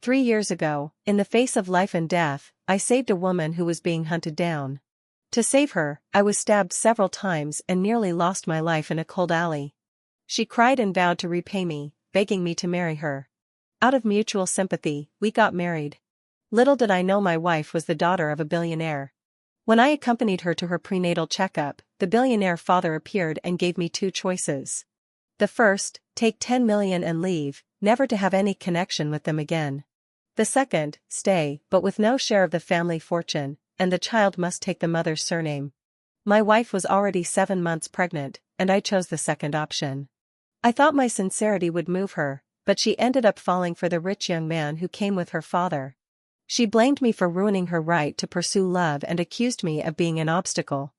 3 years ago, in the face of life and death, I saved a woman who was being hunted down. To save her, I was stabbed several times and nearly lost my life in a cold alley. She cried and vowed to repay me, begging me to marry her. Out of mutual sympathy, we got married. Little did I know my wife was the daughter of a billionaire. When I accompanied her to her prenatal checkup, the billionaire father appeared and gave me two choices. The first, take 10 million and leave, never to have any connection with them again. The second, stay, but with no share of the family fortune, and the child must take the mother's surname. My wife was already 7 months pregnant, and I chose the second option. I thought my sincerity would move her, but she ended up falling for the rich young man who came with her father. She blamed me for ruining her right to pursue love and accused me of being an obstacle.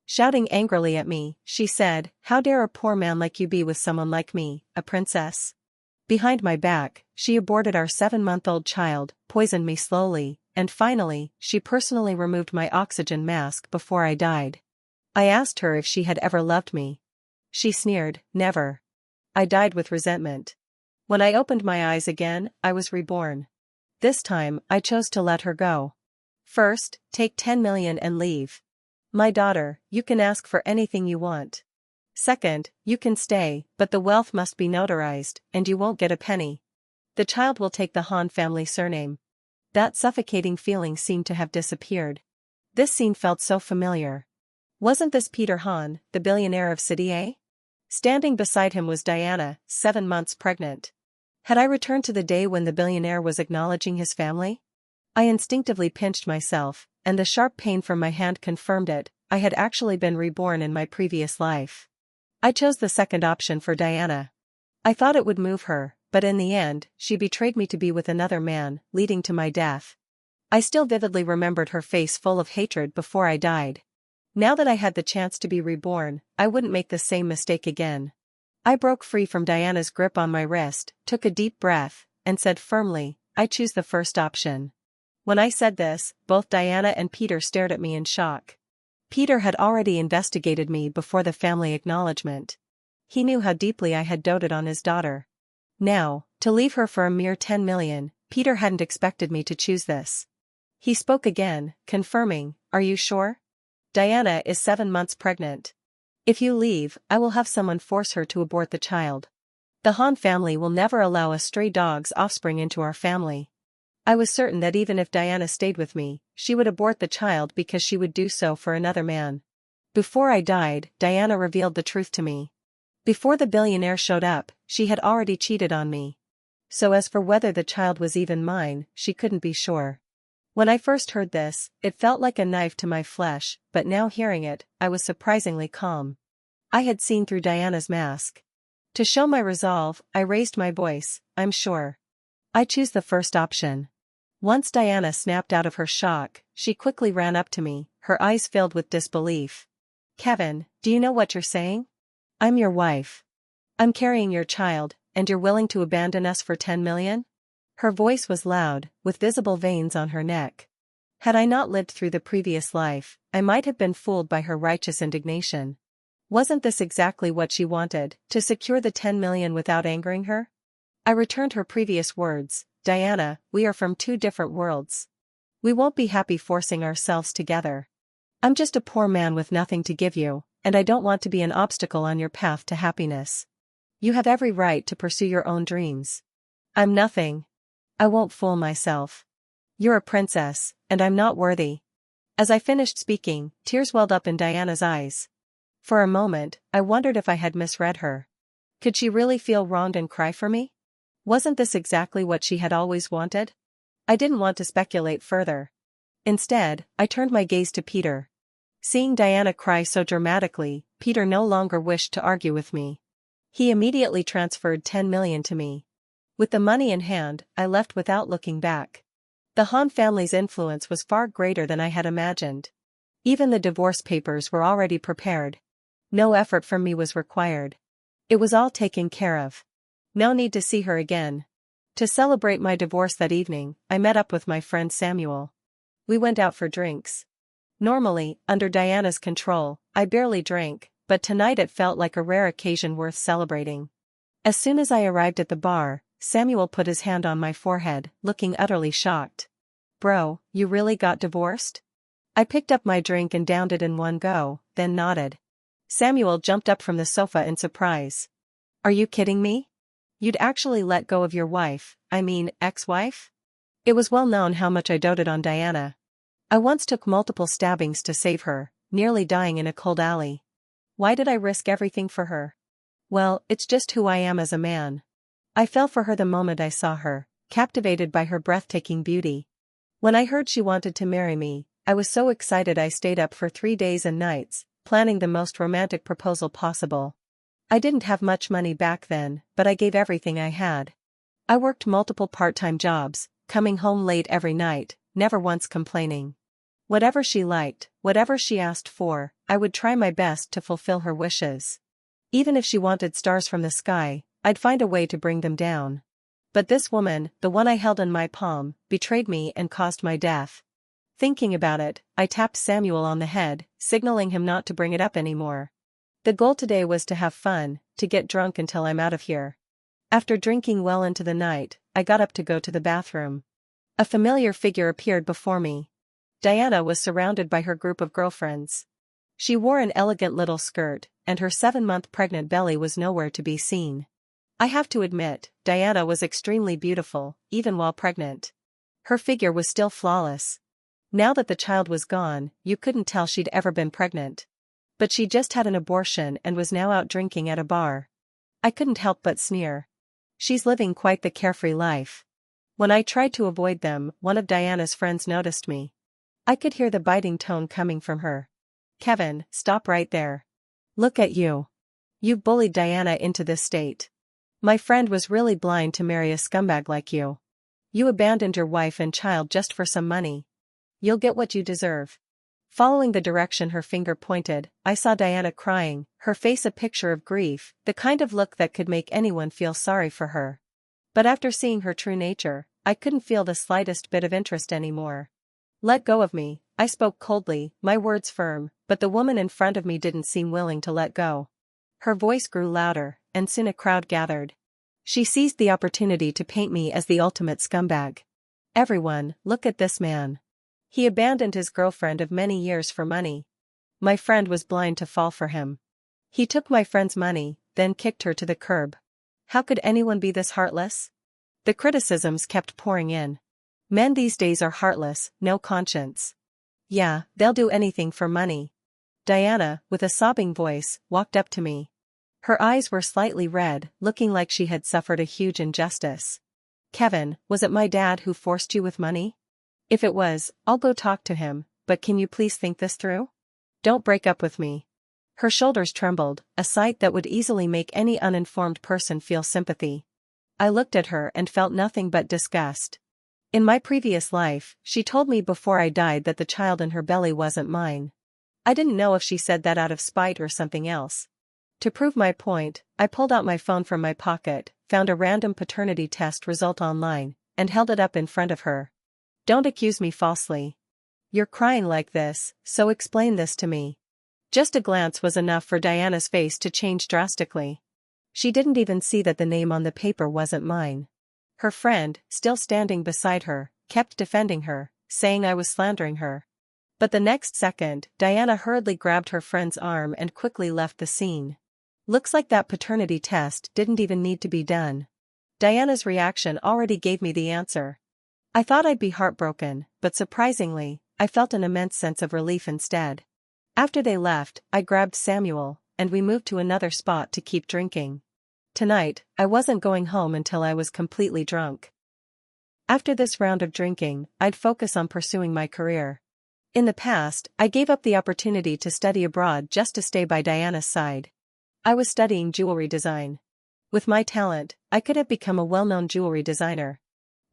Shouting angrily at me, she said, "How dare a poor man like you be with someone like me, a princess?" Behind my back, she aborted our 7-month-old child, poisoned me slowly, and finally, she personally removed my oxygen mask before I died. I asked her if she had ever loved me. She sneered, "Never." I died with resentment. When I opened my eyes again, I was reborn. This time, I chose to let her go. First, take 10 million and leave. My daughter, you can ask for anything you want. Second, you can stay, but the wealth must be notarized, and you won't get a penny. The child will take the Han family surname. That suffocating feeling seemed to have disappeared. This scene felt so familiar. Wasn't this Peter Han, the billionaire of City A? Standing beside him was Diana, 7 months pregnant. Had I returned to the day when the billionaire was acknowledging his family? I instinctively pinched myself, and the sharp pain from my hand confirmed it. I had actually been reborn in my previous life. I chose the second option for Diana. I thought it would move her, but in the end, she betrayed me to be with another man, leading to my death. I still vividly remembered her face full of hatred before I died. Now that I had the chance to be reborn, I wouldn't make the same mistake again. I broke free from Diana's grip on my wrist, took a deep breath, and said firmly, "I choose the first option." When I said this, both Diana and Peter stared at me in shock. Peter had already investigated me before the family acknowledgement. He knew how deeply I had doted on his daughter. Now, to leave her for a mere 10 million, Peter hadn't expected me to choose this. He spoke again, confirming, "Are you sure? Diana is 7 months pregnant. If you leave, I will have someone force her to abort the child. The Han family will never allow a stray dog's offspring into our family." I was certain that even if Diana stayed with me, she would abort the child because she would do so for another man. Before I died, Diana revealed the truth to me. Before the billionaire showed up, she had already cheated on me. So as for whether the child was even mine, she couldn't be sure. When I first heard this, it felt like a knife to my flesh, but now hearing it, I was surprisingly calm. I had seen through Diana's mask. To show my resolve, I raised my voice, "I'm sure. I choose the first option." Once Diana snapped out of her shock, she quickly ran up to me, her eyes filled with disbelief. "Kevin, do you know what you're saying? I'm your wife. I'm carrying your child, and you're willing to abandon us for 10 million? Her voice was loud, with visible veins on her neck. Had I not lived through the previous life, I might have been fooled by her righteous indignation. Wasn't this exactly what she wanted, to secure the 10 million without angering her? I returned her previous words, "Diana, we are from 2 different worlds. We won't be happy forcing ourselves together. I'm just a poor man with nothing to give you, and I don't want to be an obstacle on your path to happiness. You have every right to pursue your own dreams. I'm nothing. I won't fool myself. You're a princess, and I'm not worthy." As I finished speaking, tears welled up in Diana's eyes. For a moment, I wondered if I had misread her. Could she really feel wronged and cry for me? Wasn't this exactly what she had always wanted? I didn't want to speculate further. Instead, I turned my gaze to Peter. Seeing Diana cry so dramatically, Peter no longer wished to argue with me. He immediately transferred 10 million to me. With the money in hand, I left without looking back. The Han family's influence was far greater than I had imagined. Even the divorce papers were already prepared. No effort from me was required. It was all taken care of. No need to see her again. To celebrate my divorce that evening, I met up with my friend Samuel. We went out for drinks. Normally, under Diana's control, I barely drank, but tonight it felt like a rare occasion worth celebrating. As soon as I arrived at the bar, Samuel put his hand on my forehead, looking utterly shocked. Bro, you really got divorced? I picked up my drink and downed it in one go, then nodded. Samuel jumped up from the sofa in surprise. Are you kidding me? You'd actually let go of your wife, I mean, ex-wife? It was well known how much I doted on Diana. I once took multiple stabbings to save her, nearly dying in a cold alley. Why did I risk everything for her? Well, it's just who I am as a man. I fell for her the moment I saw her, captivated by her breathtaking beauty. When I heard she wanted to marry me, I was so excited I stayed up for 3 days and nights, planning the most romantic proposal possible. I didn't have much money back then, but I gave everything I had. I worked multiple part-time jobs, coming home late every night, never once complaining. Whatever she liked, whatever she asked for, I would try my best to fulfill her wishes. Even if she wanted stars from the sky, I'd find a way to bring them down. But this woman, the one I held in my palm, betrayed me and caused my death. Thinking about it, I tapped Samuel on the head, signaling him not to bring it up anymore. The goal today was to have fun, to get drunk until I'm out of here. After drinking well into the night, I got up to go to the bathroom. A familiar figure appeared before me. Diana was surrounded by her group of girlfriends. She wore an elegant little skirt, and her 7-month pregnant belly was nowhere to be seen. I have to admit, Diana was extremely beautiful, even while pregnant. Her figure was still flawless. Now that the child was gone, you couldn't tell she'd ever been pregnant. But she just had an abortion and was now out drinking at a bar. I couldn't help but sneer. She's living quite the carefree life. When I tried to avoid them, one of Diana's friends noticed me. I could hear the biting tone coming from her. Kevin, stop right there. Look at you. You've bullied Diana into this state. My friend was really blind to marry a scumbag like you. You abandoned your wife and child just for some money. You'll get what you deserve. Following the direction her finger pointed, I saw Diana crying, her face a picture of grief, the kind of look that could make anyone feel sorry for her. But after seeing her true nature, I couldn't feel the slightest bit of interest anymore. Let go of me, I spoke coldly, my words firm, but the woman in front of me didn't seem willing to let go. Her voice grew louder, and soon a crowd gathered. She seized the opportunity to paint me as the ultimate scumbag. Everyone, look at this man. He abandoned his girlfriend of many years for money. My friend was blind to fall for him. He took my friend's money, then kicked her to the curb. How could anyone be this heartless? The criticisms kept pouring in. Men these days are heartless, no conscience. Yeah, they'll do anything for money. Diana, with a sobbing voice, walked up to me. Her eyes were slightly red, looking like she had suffered a huge injustice. Kevin, was it my dad who forced you with money? If it was, I'll go talk to him, but can you please think this through? Don't break up with me. Her shoulders trembled, a sight that would easily make any uninformed person feel sympathy. I looked at her and felt nothing but disgust. In my previous life, she told me before I died that the child in her belly wasn't mine. I didn't know if she said that out of spite or something else. To prove my point, I pulled out my phone from my pocket, found a random paternity test result online, and held it up in front of her. Don't accuse me falsely. You're crying like this, so explain this to me. Just a glance was enough for Diana's face to change drastically. She didn't even see that the name on the paper wasn't mine. Her friend, still standing beside her, kept defending her, saying I was slandering her. But the next second, Diana hurriedly grabbed her friend's arm and quickly left the scene. Looks like that paternity test didn't even need to be done. Diana's reaction already gave me the answer. I thought I'd be heartbroken, but surprisingly, I felt an immense sense of relief instead. After they left, I grabbed Samuel, and we moved to another spot to keep drinking. Tonight, I wasn't going home until I was completely drunk. After this round of drinking, I'd focus on pursuing my career. In the past, I gave up the opportunity to study abroad just to stay by Diana's side. I was studying jewelry design. With my talent, I could have become a well-known jewelry designer.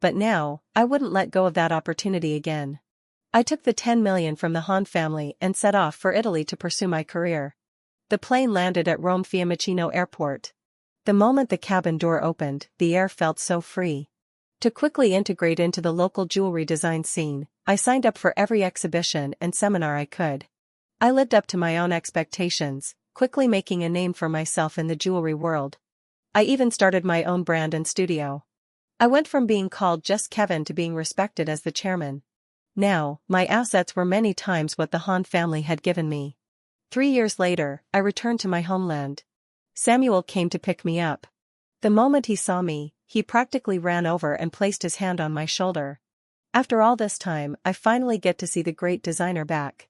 But now, I wouldn't let go of that opportunity again. I took the 10 million from the Hahn family and set off for Italy to pursue my career. The plane landed at Rome Fiumicino Airport. The moment the cabin door opened, the air felt so free. To quickly integrate into the local jewelry design scene, I signed up for every exhibition and seminar I could. I lived up to my own expectations, quickly making a name for myself in the jewelry world. I even started my own brand and studio. I went from being called just Kevin to being respected as the chairman. Now, my assets were many times what the Han family had given me. 3 years later, I returned to my homeland. Samuel came to pick me up. The moment he saw me, he practically ran over and placed his hand on my shoulder. After all this time, I finally get to see the great designer back.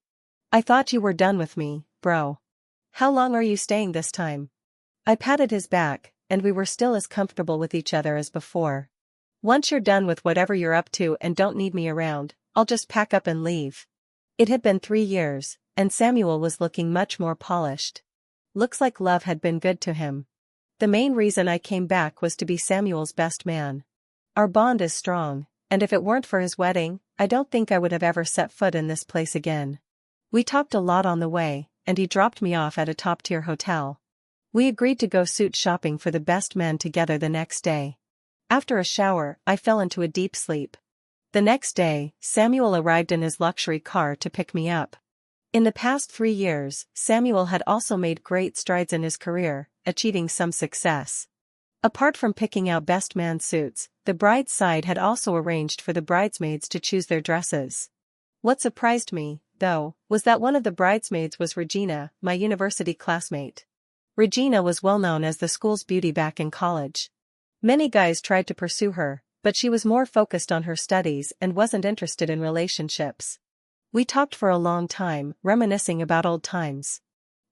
I thought you were done with me, bro. How long are you staying this time? I patted his back, and we were still as comfortable with each other as before. Once you're done with whatever you're up to and don't need me around, I'll just pack up and leave. It had been 3 years, and Samuel was looking much more polished. Looks like love had been good to him. The main reason I came back was to be Samuel's best man. Our bond is strong, and if it weren't for his wedding, I don't think I would have ever set foot in this place again. We talked a lot on the way, and he dropped me off at a top-tier hotel. We agreed to go suit shopping for the best men together the next day. After a shower, I fell into a deep sleep. The next day, Samuel arrived in his luxury car to pick me up. In the past 3 years, Samuel had also made great strides in his career, achieving some success. Apart from picking out best man suits, the bride's side had also arranged for the bridesmaids to choose their dresses. What surprised me, though, was that one of the bridesmaids was Regina, my university classmate. Regina was well known as the school's beauty back in college. Many guys tried to pursue her, but she was more focused on her studies and wasn't interested in relationships. We talked for a long time, reminiscing about old times.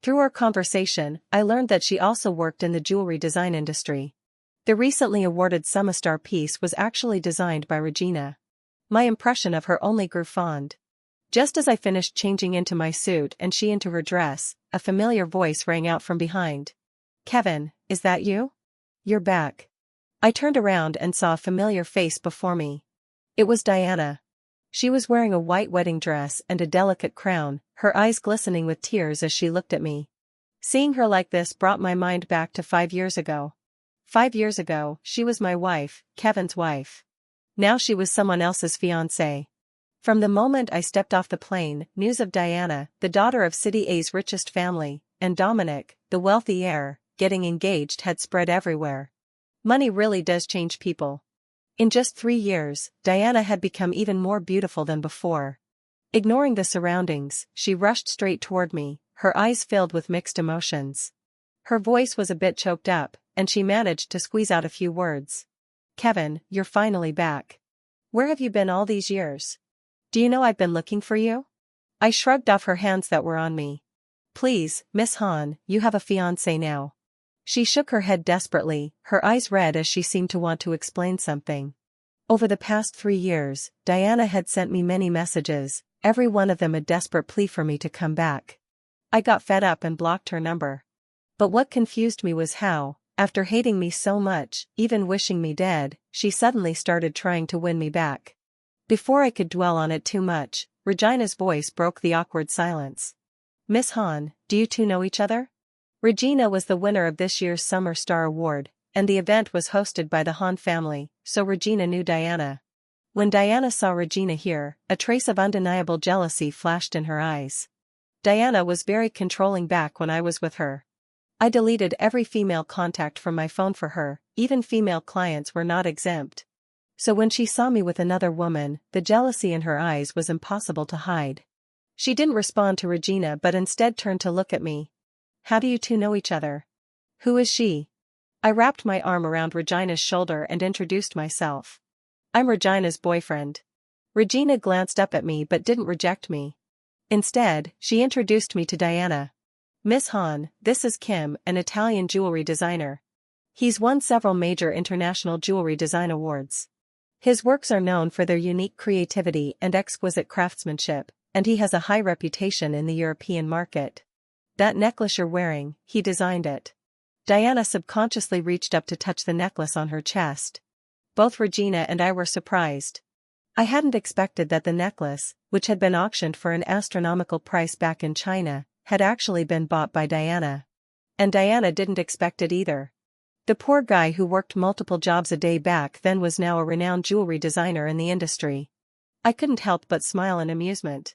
Through our conversation, I learned that she also worked in the jewelry design industry. The recently awarded Sumastar piece was actually designed by Regina. My impression of her only grew fond. Just as I finished changing into my suit and she into her dress, a familiar voice rang out from behind. "Kevin, is that you? You're back." I turned around and saw a familiar face before me. It was Diana. She was wearing a white wedding dress and a delicate crown, her eyes glistening with tears as she looked at me. Seeing her like this brought my mind back to 5 years ago. 5 years ago, she was my wife, Kevin's wife. Now she was someone else's fiancée. From the moment I stepped off the plane, news of Diana, the daughter of City A's richest family, and Dominic, the wealthy heir, getting engaged had spread everywhere. Money really does change people. In just 3 years, Diana had become even more beautiful than before. Ignoring the surroundings, she rushed straight toward me, her eyes filled with mixed emotions. Her voice was a bit choked up, and she managed to squeeze out a few words. "Kevin, you're finally back. Where have you been all these years? Do you know I've been looking for you?" I shrugged off her hands that were on me. "Please, Miss Han, you have a fiancé now." She shook her head desperately, her eyes red as she seemed to want to explain something. Over the past 3 years, Diana had sent me many messages, every one of them a desperate plea for me to come back. I got fed up and blocked her number. But what confused me was how, after hating me so much, even wishing me dead, she suddenly started trying to win me back. Before I could dwell on it too much, Regina's voice broke the awkward silence. "Miss Han, do you two know each other?" Regina was the winner of this year's Summer Star Award, and the event was hosted by the Han family, so Regina knew Diana. When Diana saw Regina here, a trace of undeniable jealousy flashed in her eyes. Diana was very controlling back when I was with her. I deleted every female contact from my phone for her, even female clients were not exempt. So when she saw me with another woman, the jealousy in her eyes was impossible to hide. She didn't respond to Regina but instead turned to look at me. "How do you two know each other? Who is she?" I wrapped my arm around Regina's shoulder and introduced myself. "I'm Regina's boyfriend." Regina glanced up at me but didn't reject me. Instead, she introduced me to Diana. "Miss Han, this is Kim, an Italian jewelry designer. He's won several major international jewelry design awards. His works are known for their unique creativity and exquisite craftsmanship, and he has a high reputation in the European market. That necklace you're wearing, he designed it." Diana subconsciously reached up to touch the necklace on her chest. Both Regina and I were surprised. I hadn't expected that the necklace, which had been auctioned for an astronomical price back in China, had actually been bought by Diana. And Diana didn't expect it either. The poor guy who worked multiple jobs a day back then was now a renowned jewelry designer in the industry. I couldn't help but smile in amusement.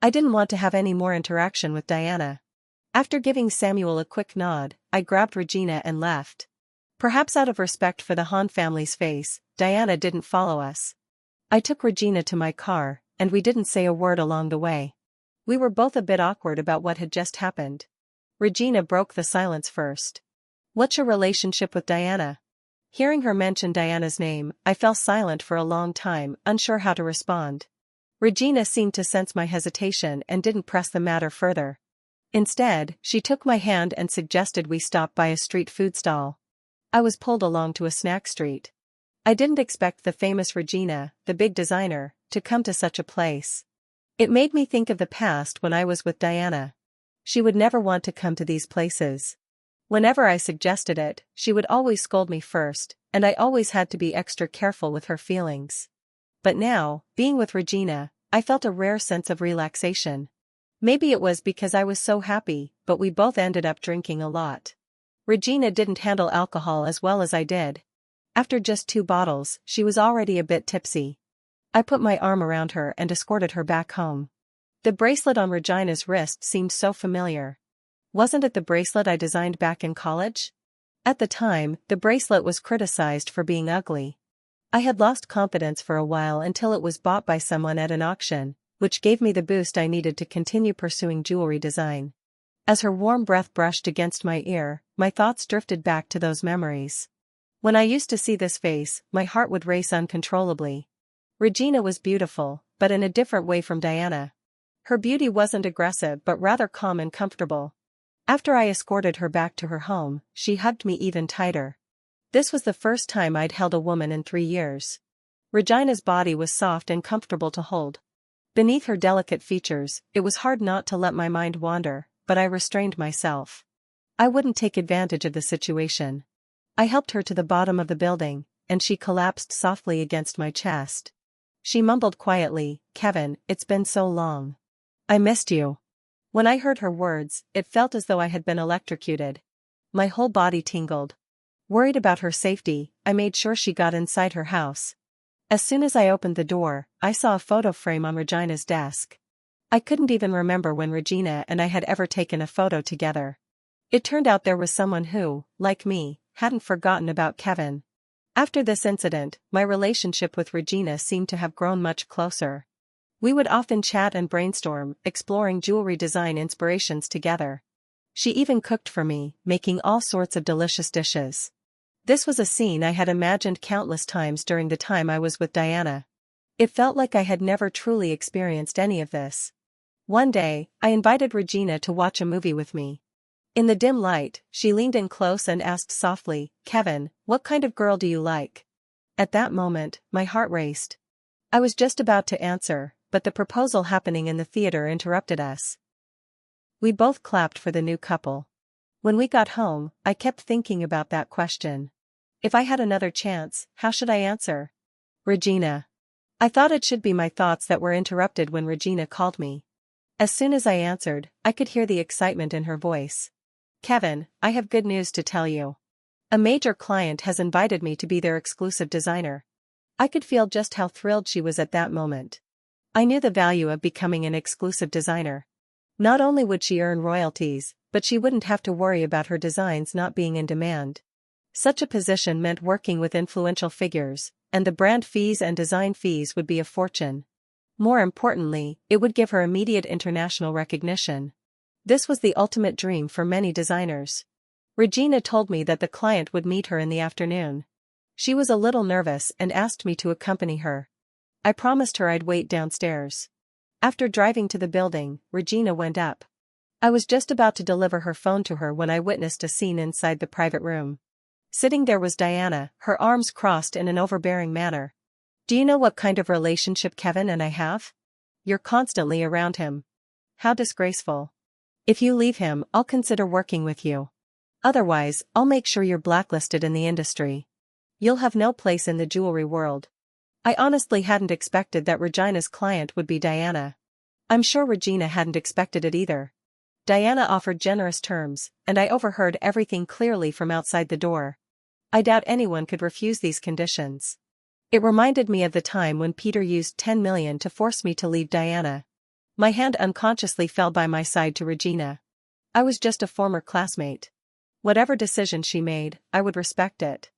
I didn't want to have any more interaction with Diana. After giving Samuel a quick nod, I grabbed Regina and left. Perhaps out of respect for the Han family's face, Diana didn't follow us. I took Regina to my car, and we didn't say a word along the way. We were both a bit awkward about what had just happened. Regina broke the silence first. "What's your relationship with Diana?" Hearing her mention Diana's name, I fell silent for a long time, unsure how to respond. Regina seemed to sense my hesitation and didn't press the matter further. Instead, she took my hand and suggested we stop by a street food stall. I was pulled along to a snack street. I didn't expect the famous Regina, the big designer, to come to such a place. It made me think of the past when I was with Diana. She would never want to come to these places. Whenever I suggested it, she would always scold me first, and I always had to be extra careful with her feelings. But now, being with Regina, I felt a rare sense of relaxation. Maybe it was because I was so happy, but we both ended up drinking a lot. Regina didn't handle alcohol as well as I did. After just 2 bottles, she was already a bit tipsy. I put my arm around her and escorted her back home. The bracelet on Regina's wrist seemed so familiar. Wasn't it the bracelet I designed back in college? At the time, the bracelet was criticized for being ugly. I had lost confidence for a while until it was bought by someone at an auction, which gave me the boost I needed to continue pursuing jewelry design. As her warm breath brushed against my ear, my thoughts drifted back to those memories. When I used to see this face, my heart would race uncontrollably. Regina was beautiful, but in a different way from Diana. Her beauty wasn't aggressive but rather calm and comfortable. After I escorted her back to her home, she hugged me even tighter. This was the first time I'd held a woman in 3 years. Regina's body was soft and comfortable to hold. Beneath her delicate features, it was hard not to let my mind wander, but I restrained myself. I wouldn't take advantage of the situation. I helped her to the bottom of the building, and she collapsed softly against my chest. She mumbled quietly, "Kevin, it's been so long. I missed you." When I heard her words, it felt as though I had been electrocuted. My whole body tingled. Worried about her safety, I made sure she got inside her house. As soon as I opened the door, I saw a photo frame on Regina's desk. I couldn't even remember when Regina and I had ever taken a photo together. It turned out there was someone who, like me, hadn't forgotten about Kevin. After this incident, my relationship with Regina seemed to have grown much closer. We would often chat and brainstorm, exploring jewelry design inspirations together. She even cooked for me, making all sorts of delicious dishes. This was a scene I had imagined countless times during the time I was with Diana. It felt like I had never truly experienced any of this. One day, I invited Regina to watch a movie with me. In the dim light, she leaned in close and asked softly, "Kevin, what kind of girl do you like?" At that moment, my heart raced. I was just about to answer, but the proposal happening in the theater interrupted us. We both clapped for the new couple. When we got home, I kept thinking about that question. If I had another chance, how should I answer? Regina. I thought it should be my thoughts that were interrupted when Regina called me. As soon as I answered, I could hear the excitement in her voice. "Kevin, I have good news to tell you. A major client has invited me to be their exclusive designer." I could feel just how thrilled she was at that moment. I knew the value of becoming an exclusive designer. Not only would she earn royalties, but she wouldn't have to worry about her designs not being in demand. Such a position meant working with influential figures, and the brand fees and design fees would be a fortune. More importantly, it would give her immediate international recognition. This was the ultimate dream for many designers. Regina told me that the client would meet her in the afternoon. She was a little nervous and asked me to accompany her. I promised her I'd wait downstairs. After driving to the building, Regina went up. I was just about to deliver her phone to her when I witnessed a scene inside the private room. Sitting there was Diana, her arms crossed in an overbearing manner. "Do you know what kind of relationship Kevin and I have? You're constantly around him. How disgraceful. If you leave him, I'll consider working with you. Otherwise, I'll make sure you're blacklisted in the industry. You'll have no place in the jewelry world." I honestly hadn't expected that Regina's client would be Diana. I'm sure Regina hadn't expected it either. Diana offered generous terms, and I overheard everything clearly from outside the door. I doubt anyone could refuse these conditions. It reminded me of the time when Peter used 10 million to force me to leave Diana. My hand unconsciously fell by my side to Regina. I was just a former classmate. Whatever decision she made, I would respect it.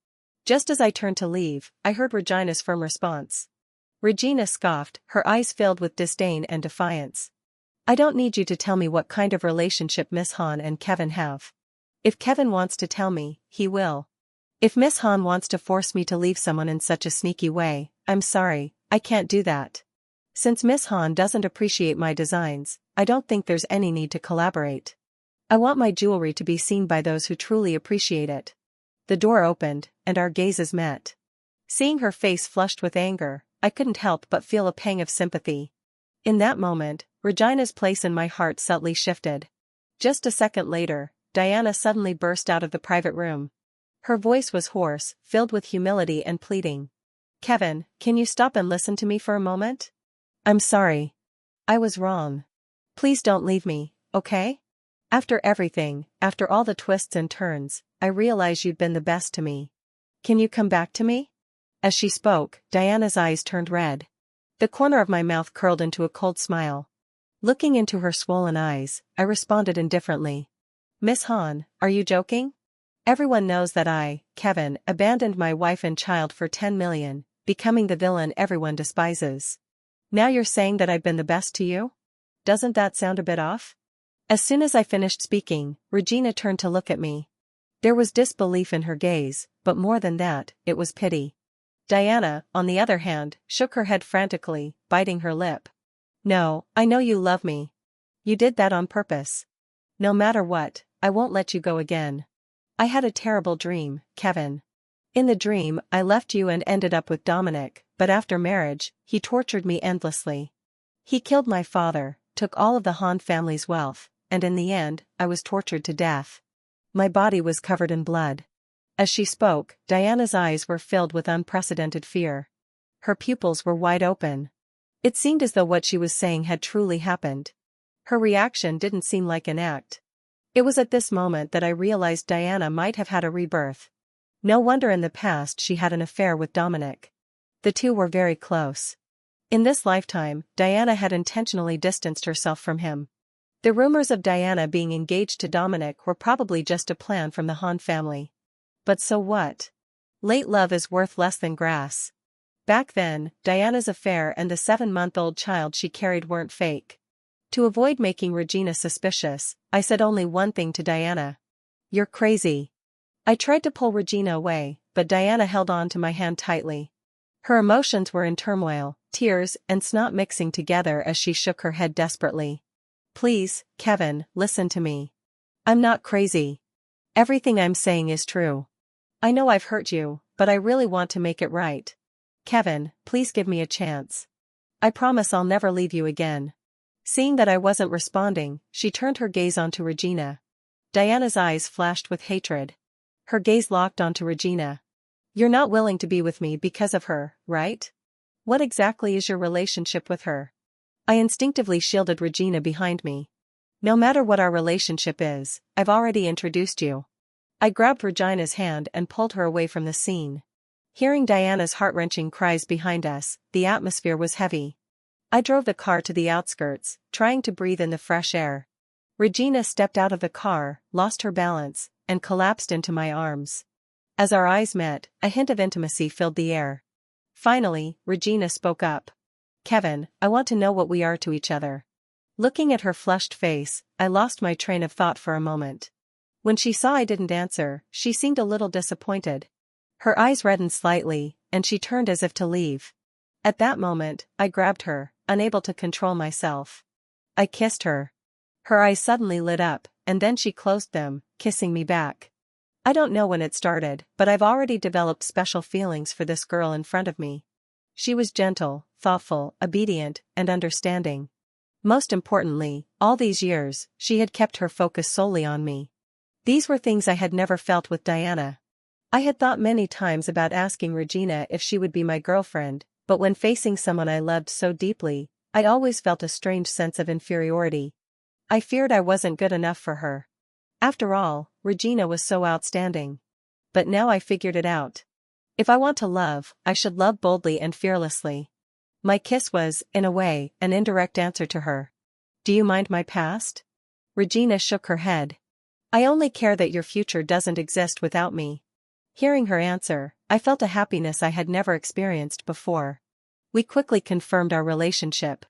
Just as I turned to leave, I heard Regina's firm response. Regina scoffed, her eyes filled with disdain and defiance. I don't need you to tell me what kind of relationship Miss Han and Kevin have. If Kevin wants to tell me, he will. If Miss Han wants to force me to leave someone in such a sneaky way, I'm sorry, I can't do that. Since Miss Han doesn't appreciate my designs, I don't think there's any need to collaborate. I want my jewelry to be seen by those who truly appreciate it. The door opened, and our gazes met. Seeing her face flushed with anger, I couldn't help but feel a pang of sympathy. In that moment, Regina's place in my heart subtly shifted. Just a second later, Diana suddenly burst out of the private room. Her voice was hoarse, filled with humility and pleading. Kevin, can you stop and listen to me for a moment? I'm sorry. I was wrong. Please don't leave me, okay? After everything, after all the twists and turns, I realize you've been the best to me. Can you come back to me? As she spoke, Diana's eyes turned red. The corner of my mouth curled into a cold smile. Looking into her swollen eyes, I responded indifferently. Miss Han, are you joking? Everyone knows that I, Kevin, abandoned my wife and child for 10 million, becoming the villain everyone despises. Now you're saying that I've been the best to you? Doesn't that sound a bit off? As soon as I finished speaking, Regina turned to look at me. There was disbelief in her gaze, but more than that, it was pity. Diana, on the other hand, shook her head frantically, biting her lip. No, I know you love me. You did that on purpose. No matter what, I won't let you go again. I had a terrible dream, Kevin. In the dream, I left you and ended up with Dominic, but after marriage, he tortured me endlessly. He killed my father, took all of the Han family's wealth, and in the end, I was tortured to death. My body was covered in blood. As she spoke, Diana's eyes were filled with unprecedented fear. Her pupils were wide open. It seemed as though what she was saying had truly happened. Her reaction didn't seem like an act. It was at this moment that I realized Diana might have had a rebirth. No wonder in the past she had an affair with Dominic. The two were very close. In this lifetime, Diana had intentionally distanced herself from him. The rumors of Diana being engaged to Dominic were probably just a plan from the Han family. But so what? Late love is worth less than grass. Back then, Diana's affair and the 7-month-old child she carried weren't fake. To avoid making Regina suspicious, I said only one thing to Diana. You're crazy. I tried to pull Regina away, but Diana held on to my hand tightly. Her emotions were in turmoil, tears and snot mixing together as she shook her head desperately. Please, Kevin, listen to me. I'm not crazy. Everything I'm saying is true. I know I've hurt you, but I really want to make it right. Kevin, please give me a chance. I promise I'll never leave you again. Seeing that I wasn't responding, she turned her gaze onto Regina. Diana's eyes flashed with hatred. Her gaze locked onto Regina. You're not willing to be with me because of her, right? What exactly is your relationship with her? I instinctively shielded Regina behind me. No matter what our relationship is, I've already introduced you. I grabbed Regina's hand and pulled her away from the scene. Hearing Diana's heart-wrenching cries behind us, the atmosphere was heavy. I drove the car to the outskirts, trying to breathe in the fresh air. Regina stepped out of the car, lost her balance, and collapsed into my arms. As our eyes met, a hint of intimacy filled the air. Finally, Regina spoke up. Kevin, I want to know what we are to each other. Looking at her flushed face, I lost my train of thought for a moment. When she saw I didn't answer, she seemed a little disappointed. Her eyes reddened slightly, and she turned as if to leave. At that moment, I grabbed her, unable to control myself. I kissed her. Her eyes suddenly lit up, and then she closed them, kissing me back. I don't know when it started, but I've already developed special feelings for this girl in front of me. She was gentle, thoughtful, obedient, and understanding. Most importantly, all these years, she had kept her focus solely on me. These were things I had never felt with Diana. I had thought many times about asking Regina if she would be my girlfriend, but when facing someone I loved so deeply, I always felt a strange sense of inferiority. I feared I wasn't good enough for her. After all, Regina was so outstanding. But now I figured it out. If I want to love, I should love boldly and fearlessly. My kiss was, in a way, an indirect answer to her. Do you mind my past? Regina shook her head. I only care that your future doesn't exist without me. Hearing her answer, I felt a happiness I had never experienced before. We quickly confirmed our relationship.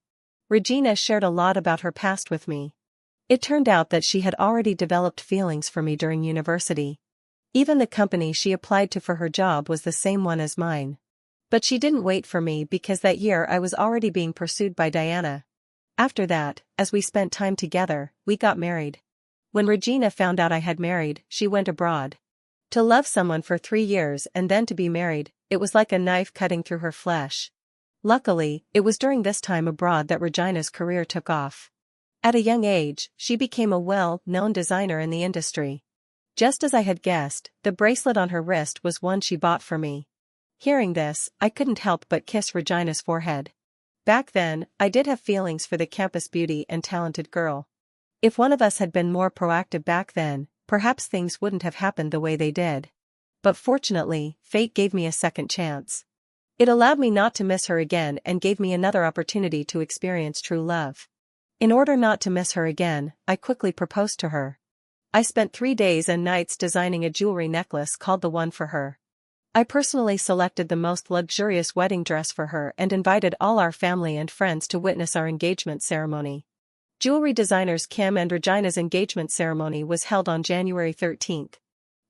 Regina shared a lot about her past with me. It turned out that she had already developed feelings for me during university. Even the company she applied to for her job was the same one as mine. But she didn't wait for me because that year I was already being pursued by Diana. After that, as we spent time together, we got married. When Regina found out I had married, she went abroad. To love someone for 3 years and then to be married, it was like a knife cutting through her flesh. Luckily, it was during this time abroad that Regina's career took off. At a young age, she became a well-known designer in the industry. Just as I had guessed, the bracelet on her wrist was one she bought for me. Hearing this, I couldn't help but kiss Regina's forehead. Back then, I did have feelings for the campus beauty and talented girl. If one of us had been more proactive back then, perhaps things wouldn't have happened the way they did. But fortunately, fate gave me a second chance. It allowed me not to miss her again and gave me another opportunity to experience true love. In order not to miss her again, I quickly proposed to her. I spent 3 days and nights designing a jewelry necklace called the One for her. I personally selected the most luxurious wedding dress for her and invited all our family and friends to witness our engagement ceremony. Jewelry designers Kim and Regina's engagement ceremony was held on January 13th.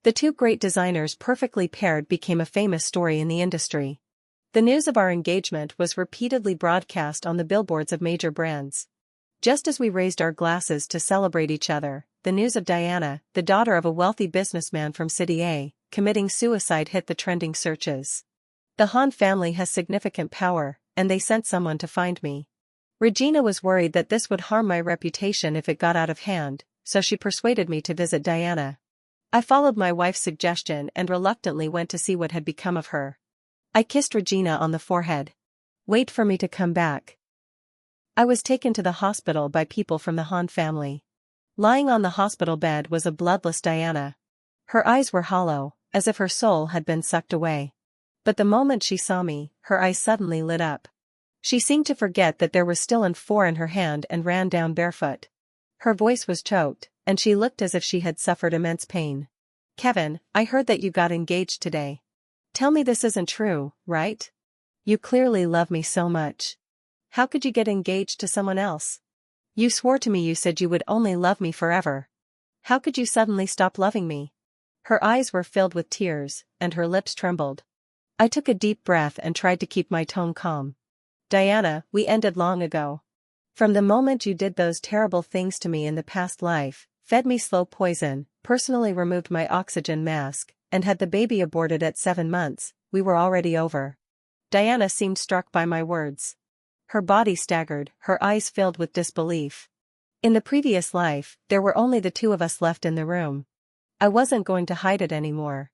The two great designers perfectly paired became a famous story in the industry. The news of our engagement was repeatedly broadcast on the billboards of major brands. Just as we raised our glasses to celebrate each other, the news of Diana, the daughter of a wealthy businessman from City A, committing suicide hit the trending searches. The Han family has significant power, and they sent someone to find me. Regina was worried that this would harm my reputation if it got out of hand, so she persuaded me to visit Diana. I followed my wife's suggestion and reluctantly went to see what had become of her. I kissed Regina on the forehead. "Wait for me to come back." I was taken to the hospital by people from the Han family. Lying on the hospital bed was a bloodless Diana. Her eyes were hollow, as if her soul had been sucked away. But the moment she saw me, her eyes suddenly lit up. She seemed to forget that there was still an .4 in her hand and ran down barefoot. Her voice was choked, and she looked as if she had suffered immense pain. "Kevin, I heard that you got engaged today. Tell me this isn't true, right? You clearly love me so much. How could you get engaged to someone else? You swore to me you said you would only love me forever. How could you suddenly stop loving me?" Her eyes were filled with tears, and her lips trembled. I took a deep breath and tried to keep my tone calm. "Diana, we ended long ago. From the moment you did those terrible things to me in the past life, fed me slow poison, personally removed my oxygen mask, and had the baby aborted at 7 months, we were already over." Diana seemed struck by my words. Her body staggered, her eyes filled with disbelief. In the previous life, there were only the two of us left in the room. I wasn't going to hide it anymore.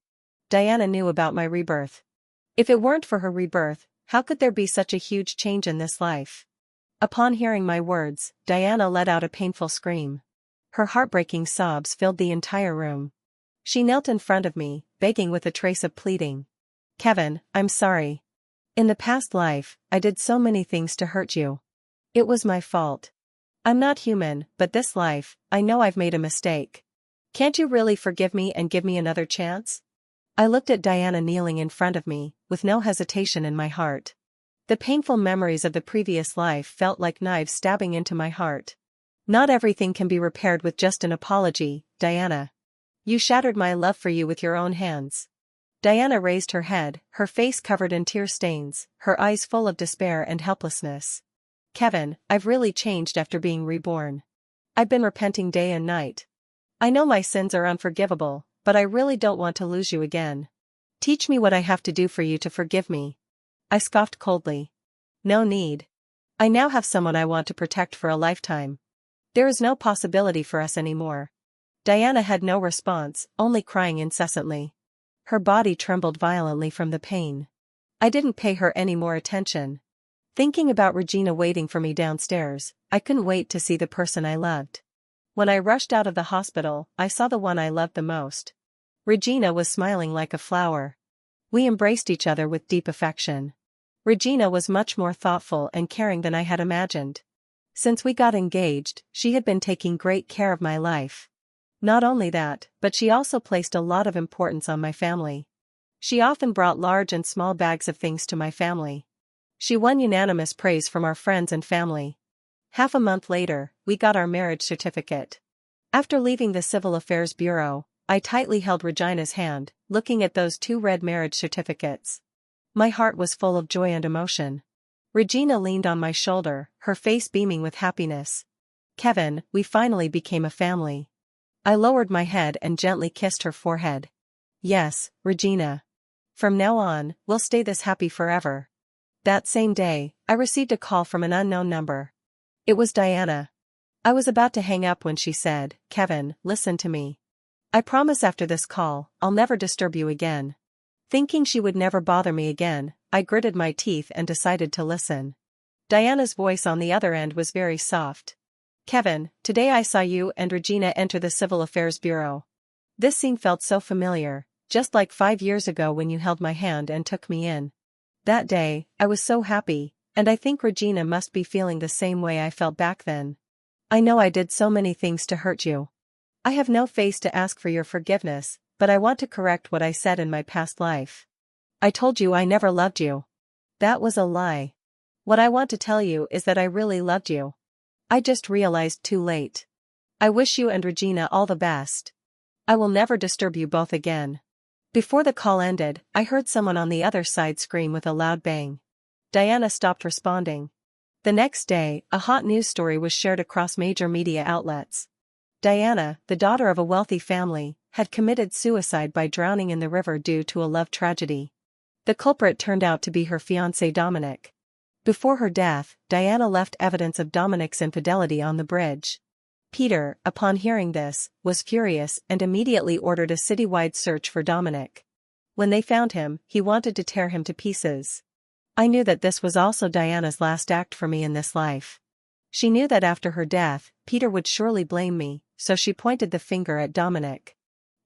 Diana knew about my rebirth. If it weren't for her rebirth, how could there be such a huge change in this life? Upon hearing my words, Diana let out a painful scream. Her heartbreaking sobs filled the entire room. She knelt in front of me, begging with a trace of pleading. "Kevin, I'm sorry. In the past life, I did so many things to hurt you. It was my fault. I'm not human, but this life, I know I've made a mistake. Can't you really forgive me and give me another chance?" I looked at Diana kneeling in front of me, with no hesitation in my heart. The painful memories of the previous life felt like knives stabbing into my heart. "Not everything can be repaired with just an apology, Diana. You shattered my love for you with your own hands." Diana raised her head, her face covered in tear stains, her eyes full of despair and helplessness. "Kevin, I've really changed after being reborn. I've been repenting day and night. I know my sins are unforgivable, but I really don't want to lose you again. Teach me what I have to do for you to forgive me." I scoffed coldly. "No need. I now have someone I want to protect for a lifetime. There is no possibility for us anymore." Diana had no response, only crying incessantly. Her body trembled violently from the pain. I didn't pay her any more attention. Thinking about Regina waiting for me downstairs, I couldn't wait to see the person I loved. When I rushed out of the hospital, I saw the one I loved the most. Regina was smiling like a flower. We embraced each other with deep affection. Regina was much more thoughtful and caring than I had imagined. Since we got engaged, she had been taking great care of my life. Not only that, but she also placed a lot of importance on my family. She often brought large and small bags of things to my family. She won unanimous praise from our friends and family. Half a month later, we got our marriage certificate. After leaving the Civil Affairs Bureau, I tightly held Regina's hand, looking at those two red marriage certificates. My heart was full of joy and emotion. Regina leaned on my shoulder, her face beaming with happiness. Kevin, we finally became a family. I lowered my head and gently kissed her forehead. Yes, Regina. From now on, we'll stay this happy forever. That same day, I received a call from an unknown number. It was Diana. I was about to hang up when she said, "Kevin, listen to me. I promise after this call, I'll never disturb you again." Thinking she would never bother me again, I gritted my teeth and decided to listen. Diana's voice on the other end was very soft. "Kevin, today I saw you and Regina enter the Civil Affairs Bureau. This scene felt so familiar, just like 5 years ago when you held my hand and took me in. That day, I was so happy, and I think Regina must be feeling the same way I felt back then. I know I did so many things to hurt you. I have no face to ask for your forgiveness, but I want to correct what I said in my past life. I told you I never loved you. That was a lie. What I want to tell you is that I really loved you. I just realized too late. I wish you and Regina all the best. I will never disturb you both again." Before the call ended, I heard someone on the other side scream with a loud bang. Diana stopped responding. The next day, a hot news story was shared across major media outlets. Diana, the daughter of a wealthy family, had committed suicide by drowning in the river due to a love tragedy. The culprit turned out to be her fiancé Dominic. Before her death, Diana left evidence of Dominic's infidelity on the bridge. Peter, upon hearing this, was furious and immediately ordered a citywide search for Dominic. When they found him, he wanted to tear him to pieces. I knew that this was also Diana's last act for me in this life. She knew that after her death, Peter would surely blame me, so she pointed the finger at Dominic.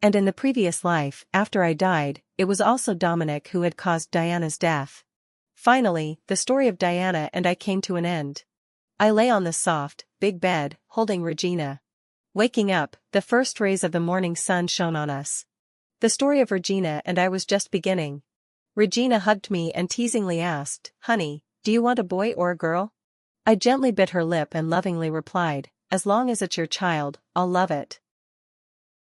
And in the previous life, after I died, it was also Dominic who had caused Diana's death. Finally, the story of Diana and I came to an end. I lay on the soft, big bed, holding Regina. Waking up, the first rays of the morning sun shone on us. The story of Regina and I was just beginning. Regina hugged me and teasingly asked, "Honey, do you want a boy or a girl?" I gently bit her lip and lovingly replied, "As long as it's your child, I'll love it."